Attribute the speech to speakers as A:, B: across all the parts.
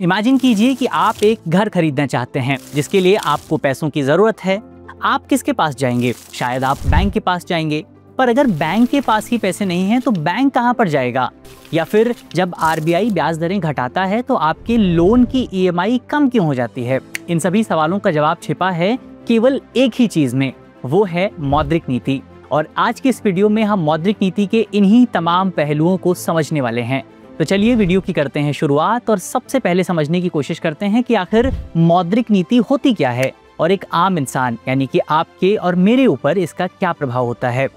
A: Imagine कीजिए कि आप एक घर खरीदना चाहते हैं जिसके लिए आपको पैसों की जरूरत है। आप किसके पास जाएंगे? शायद आप बैंक के पास जाएंगे, पर अगर बैंक के पास ही पैसे नहीं हैं तो बैंक कहां पर जाएगा? या फिर जब आरबीआई ब्याज दरें घटाता है तो आपके लोन की ईएमआई कम क्यों हो जाती है? इन सभी सवालों का जवाब छिपा है केवल एक ही चीज में, वो है मौद्रिक नीति। और आज की इस वीडियो में हम मौद्रिक नीति के इन्हीं तमाम पहलुओं को समझने वाले हैं। तो चलिए वीडियो की करते हैं शुरुआत और सबसे पहले समझने की कोशिश करते हैं कि आखिर मौद्रिक नीति होती क्या है और एक आम इंसान यानी कि आपके और मेरे ऊपर इसका क्या प्रभाव होता है।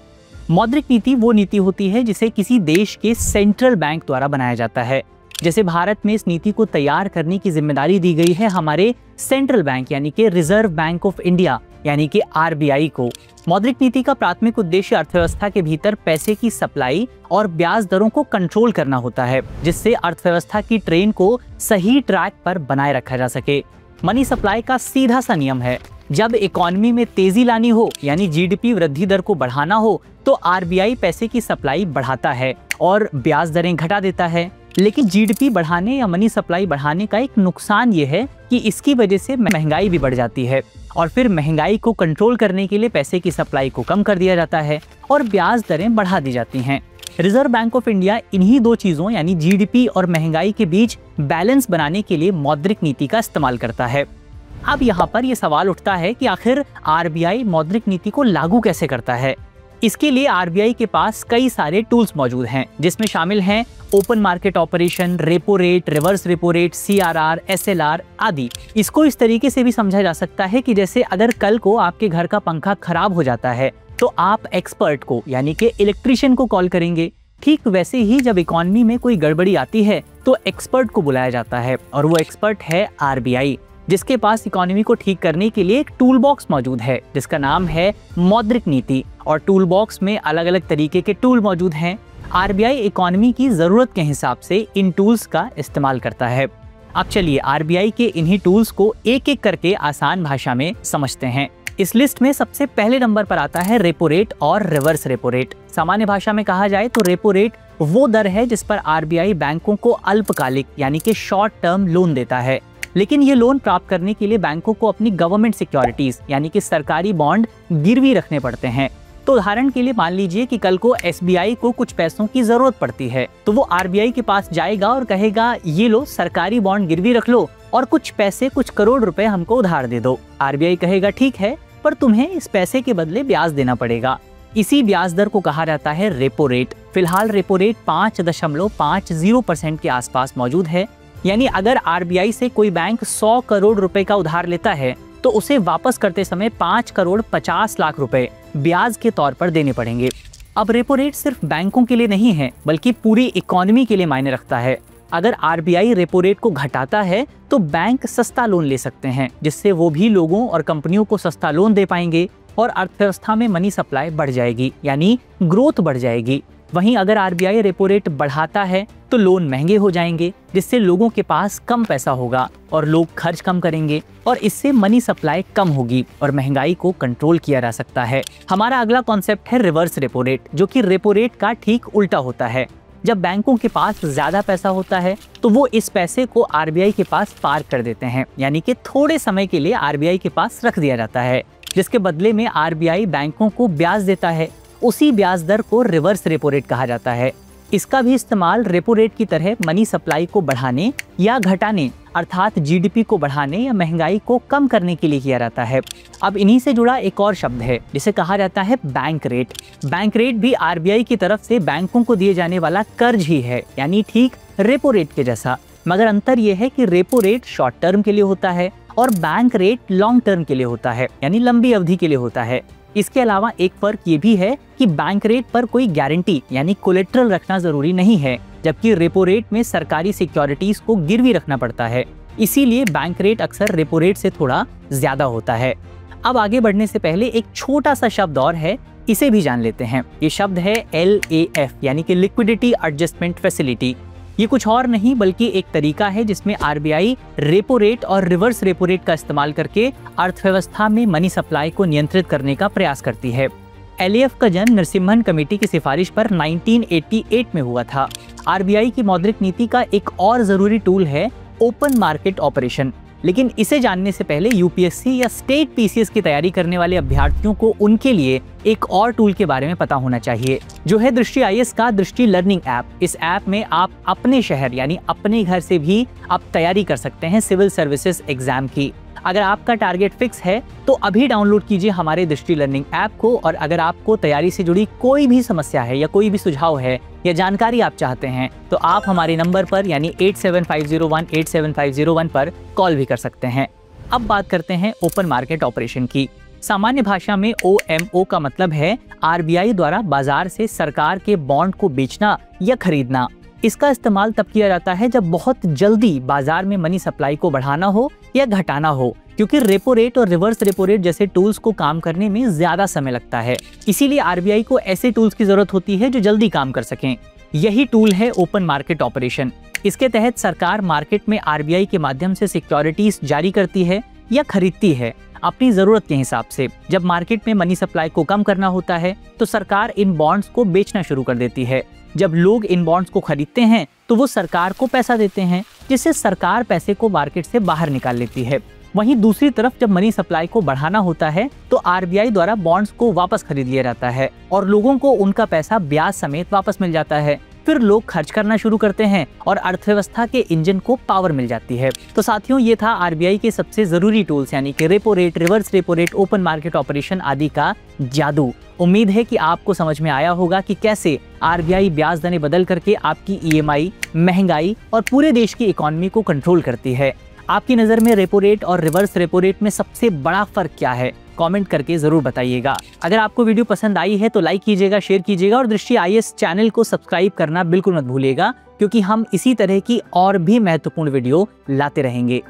A: मौद्रिक नीति वो नीति होती है जिसे किसी देश के सेंट्रल बैंक द्वारा बनाया जाता है। जैसे भारत में इस नीति को तैयार करने की जिम्मेदारी दी गई है हमारे सेंट्रल बैंक यानी कि रिजर्व बैंक ऑफ इंडिया यानी कि आरबीआई को। मौद्रिक नीति का प्राथमिक उद्देश्य अर्थव्यवस्था के भीतर पैसे की सप्लाई और ब्याज दरों को कंट्रोल करना होता है, जिससे अर्थव्यवस्था की ट्रेन को सही ट्रैक पर बनाए रखा जा सके। मनी सप्लाई का सीधा सा नियम है, जब इकोनॉमी में तेजी लानी हो यानी जीडीपी वृद्धि दर को बढ़ाना हो तो आरबीआई पैसे की सप्लाई बढ़ाता है और ब्याज दरें घटा देता है। लेकिन जीडीपी बढ़ाने या मनी सप्लाई बढ़ाने का एक नुकसान ये है कि इसकी वजह से महंगाई भी बढ़ जाती है और फिर महंगाई को कंट्रोल करने के लिए पैसे की सप्लाई को कम कर दिया जाता है और ब्याज दरें बढ़ा दी जाती हैं। रिजर्व बैंक ऑफ इंडिया इन्हीं दो चीजों यानी जीडीपी और महंगाई के बीच बैलेंस बनाने के लिए मौद्रिक नीति का इस्तेमाल करता है। अब यहाँ पर यह सवाल उठता है कि आखिर आरबीआई मौद्रिक नीति को लागू कैसे करता है। इसके लिए आरबीआई के पास कई सारे टूल्स मौजूद हैं, जिसमें शामिल हैं open market operation, repo rate, reverse repo rate, CRR, SLR आदि। इसको इस तरीके से भी समझा जा सकता है कि जैसे अगर कल को आपके घर का पंखा खराब हो जाता है तो आप एक्सपर्ट को यानी कि इलेक्ट्रिशियन को कॉल करेंगे। ठीक वैसे ही जब इकोनॉमी में कोई गड़बड़ी आती है तो एक्सपर्ट को बुलाया जाता है और वो एक्सपर्ट है आरबीआई, जिसके पास इकोनॉमी को ठीक करने के लिए एक टूल बॉक्स मौजूद है जिसका नाम है मौद्रिक नीति। और टूल बॉक्स में अलग अलग तरीके के टूल मौजूद हैं। आरबीआई इकोनॉमी की जरूरत के हिसाब से इन टूल्स का इस्तेमाल करता है। अब चलिए आरबीआई के इन्हीं टूल्स को एक एक करके आसान भाषा में समझते हैं। इस लिस्ट में सबसे पहले नंबर पर आता है रेपो रेट और रिवर्स रेपो रेट। सामान्य भाषा में कहा जाए तो रेपो रेट वो दर है जिस पर आरबीआई बैंकों को अल्पकालिक यानी कि शॉर्ट टर्म लोन देता है। लेकिन ये लोन प्राप्त करने के लिए बैंकों को अपनी गवर्नमेंट सिक्योरिटीज यानी कि सरकारी बॉन्ड गिरवी रखने पड़ते हैं। तो उदाहरण के लिए मान लीजिए कि कल को एसबीआई को कुछ पैसों की जरूरत पड़ती है तो वो आरबीआई के पास जाएगा और कहेगा ये लो सरकारी बॉन्ड गिरवी रख लो और कुछ पैसे, कुछ करोड़ रुपए हमको उधार दे दो। आरबीआई कहेगा ठीक है, पर तुम्हें इस पैसे के बदले ब्याज देना पड़ेगा। इसी ब्याज दर को कहा जाता है रेपो रेट। फिलहाल रेपो रेट 5.50% के आसपास मौजूद है। यानी अगर आरबीआई से कोई बैंक 100 करोड़ रुपए का उधार लेता है तो उसे वापस करते समय 5 करोड़ 50 लाख रुपए ब्याज के तौर पर देने पड़ेंगे। अब रेपो रेट सिर्फ बैंकों के लिए नहीं है बल्कि पूरी इकोनॉमी के लिए मायने रखता है। अगर आरबीआई रेपो रेट को घटाता है तो बैंक सस्ता लोन ले सकते हैं, जिससे वो भी लोगों और कंपनियों को सस्ता लोन दे पाएंगे और अर्थव्यवस्था में मनी सप्लाई बढ़ जाएगी यानी ग्रोथ बढ़ जाएगी। वहीं अगर आरबीआई रेपो रेट बढ़ाता है तो लोन महंगे हो जाएंगे, जिससे लोगों के पास कम पैसा होगा और लोग खर्च कम करेंगे और इससे मनी सप्लाई कम होगी और महंगाई को कंट्रोल किया जा सकता है। हमारा अगला कॉन्सेप्ट है रिवर्स रेपो रेट, जो कि रेपो रेट का ठीक उल्टा होता है। जब बैंकों के पास ज्यादा पैसा होता है तो वो इस पैसे को आरबीआई के पास पार्क कर देते हैं, यानी कि थोड़े समय के लिए आरबीआई के पास रख दिया जाता है, जिसके बदले में आरबीआई बैंकों को ब्याज देता है। उसी ब्याज दर को रिवर्स रेपो रेट कहा जाता है। इसका भी इस्तेमाल रेपो रेट की तरह मनी सप्लाई को बढ़ाने या घटाने अर्थात जीडीपी को बढ़ाने या महंगाई को कम करने के लिए किया जाता है। अब इन्हीं से जुड़ा एक और शब्द है जिसे कहा जाता है बैंक रेट। बैंक रेट भी आरबीआई की तरफ से बैंकों को दिए जाने वाला कर्ज ही है, यानी ठीक रेपो रेट के जैसा, मगर अंतर यह है कि रेपो रेट शॉर्ट टर्म के लिए होता है और बैंक रेट लॉन्ग टर्म के लिए होता है यानी लंबी अवधि के लिए होता है। इसके अलावा एक फर्क ये भी है कि बैंक रेट पर कोई गारंटी यानी कोलेट्रल रखना जरूरी नहीं है, जबकि रेपो रेट में सरकारी सिक्योरिटीज को गिरवी रखना पड़ता है। इसीलिए बैंक रेट अक्सर रेपो रेट से थोड़ा ज्यादा होता है। अब आगे बढ़ने से पहले एक छोटा सा शब्द और है, इसे भी जान लेते हैं। ये शब्द है LAF यानी कि लिक्विडिटी एडजस्टमेंट फैसिलिटी। ये कुछ और नहीं बल्कि एक तरीका है जिसमें आरबीआई रेपो रेट और रिवर्स रेपो रेट का इस्तेमाल करके अर्थव्यवस्था में मनी सप्लाई को नियंत्रित करने का प्रयास करती है। LAF का जन्म नरसिम्हन कमेटी की सिफारिश पर 1988 में हुआ था। आरबीआई की मौद्रिक नीति का एक और जरूरी टूल है ओपन मार्केट ऑपरेशन। लेकिन इसे जानने से पहले यूपीएससी या स्टेट पीसीएस की तैयारी करने वाले अभ्यर्थियों को उनके लिए एक और टूल के बारे में पता होना चाहिए, जो है दृष्टि आईएएस का दृष्टि लर्निंग ऐप। इस ऐप में आप अपने शहर यानी अपने घर से भी आप तैयारी कर सकते हैं सिविल सर्विसेज एग्जाम की। अगर आपका टारगेट फिक्स है तो अभी डाउनलोड कीजिए हमारे दृष्टि लर्निंग ऐप को। और अगर आपको तैयारी से जुड़ी कोई भी समस्या है या कोई भी सुझाव है या जानकारी आप चाहते हैं तो आप हमारे नंबर पर यानी 8750187501 पर कॉल भी कर सकते हैं। अब बात करते हैं ओपन मार्केट ऑपरेशन की। सामान्य भाषा में OMO का मतलब है RBI द्वारा बाजार से सरकार के बॉन्ड को बेचना या खरीदना। इसका इस्तेमाल तब किया जाता है जब बहुत जल्दी बाजार में मनी सप्लाई को बढ़ाना हो या घटाना हो, क्योंकि रेपो रेट और रिवर्स रेपो रेट जैसे टूल्स को काम करने में ज्यादा समय लगता है। इसीलिए RBI को ऐसे टूल्स की जरूरत होती है जो जल्दी काम कर सकें। यही टूल है ओपन मार्केट ऑपरेशन। इसके तहत सरकार मार्केट में RBI के माध्यम से सिक्योरिटीज जारी करती है या खरीदती है अपनी जरूरत के हिसाब से। जब मार्केट में मनी सप्लाई को कम करना होता है तो सरकार इन बॉन्ड्स को बेचना शुरू कर देती है। जब लोग इन बॉन्ड्स को खरीदते हैं तो वो सरकार को पैसा देते हैं, जिससे सरकार पैसे को मार्केट से बाहर निकाल लेती है। वहीं दूसरी तरफ जब मनी सप्लाई को बढ़ाना होता है तो RBI द्वारा बॉन्ड्स को वापस खरीद लिया जाता है और लोगों को उनका पैसा ब्याज समेत वापस मिल जाता है। फिर लोग खर्च करना शुरू करते हैं और अर्थव्यवस्था के इंजन को पावर मिल जाती है। तो साथियों, ये था RBI के सबसे जरूरी टूल्स यानी कि repo rate, reverse repo rate, open market operation आदि का जादू। उम्मीद है कि आपको समझ में आया होगा कि कैसे RBI ब्याज दरें बदल करके आपकी EMI, महंगाई और पूरे देश की इकोनॉमी को कंट्रोल करती है। आपकी नज़र में रेपो रेट और रिवर्स रेपो रेट में सबसे बड़ा फर्क क्या है? कमेंट करके जरूर बताइएगा। अगर आपको वीडियो पसंद आई है तो लाइक कीजिएगा, शेयर कीजिएगा और दृष्टि आईएएस चैनल को सब्सक्राइब करना बिल्कुल मत भूलिएगा, क्योंकि हम इसी तरह की और भी महत्वपूर्ण वीडियो लाते रहेंगे।